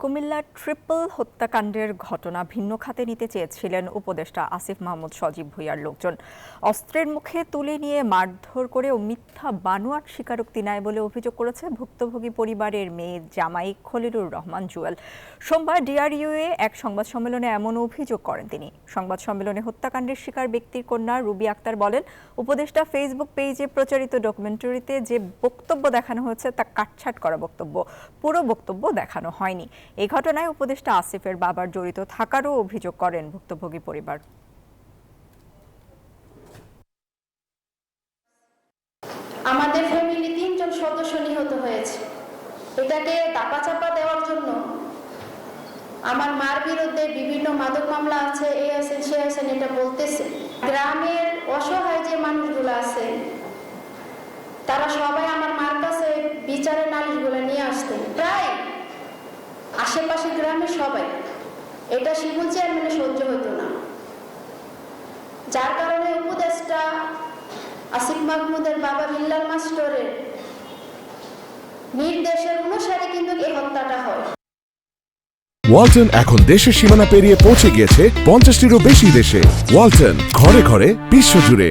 কুমিল্লার ট্রিপল হত্যাকাণ্ডের ঘটনা ভিন্ন খাতে নিতে চেয়েছিলেন উপদেষ্টা আসিফ মাহমুদ সজীব ভুঁইয়ার লোকজন। অস্ত্রের মুখে তুলে নিয়ে মারধর করে ও মিথ্যা বানোয়াট স্বীকারোক্তি নেয় বলে অভিযোগ করেছে ভুক্তভোগী পরিবারের মেয়ে জামাই খলিলুর রহমান জুয়েল। সোমবার ডিআরইউয়ে এক সংবাদ সম্মেলনে এমন অভিযোগ করেন তিনি। সংবাদ সম্মেলনে হত্যাকাণ্ডের শিকার ব্যক্তির কন্যা রুবি আক্তার বলেন, উপদেষ্টা ফেসবুক পেজে প্রচারিত ডকুমেন্টারিতে যে বক্তব্য দেখানো হয়েছে তা কাটছাঁট করা বক্তব্য, পুরো বক্তব্য দেখানো হয়নি। এই ঘটনায় উপদেষ্টা আসিফের বাবার জড়িত থাকারও অভিযোগ করেন ভুক্তভোগী পরিবার। আমাদের ফ্যামিলি 3 জন সদস্য নিহত হয়েছে। এটাকে দাপাচাপা দেওয়ার জন্য আমার মার বিরুদ্ধে বিভিন্ন মাদক মামলা আছে, এই আছে সে আছে, এটা বলতেছে। গ্রামের অসহায় যে মানুষগুলো আছে তারা সবাই আমার মার কাছে বিচারের নালিশগুলো নিয়ে আসতেন, প্রায় আশেপাশে গ্রামের সবাই। এটা শিমুল চেয়ারম্যানের সহ্য হতো না, যার কারণে উপদেষ্টা আসিফ মাহমুদের বাবা বিল্লাল মাস্টারের নির্দেশের অনুসারে কিন্তু এই হত্যাটা হয়। ওয়ালটন এখন দেশের সীমানা পেরিয়ে পৌঁছে গিয়েছে 50টিরও বেশি দেশে। ওয়ালটন, ঘরে ঘরে বিশ্বজুড়ে।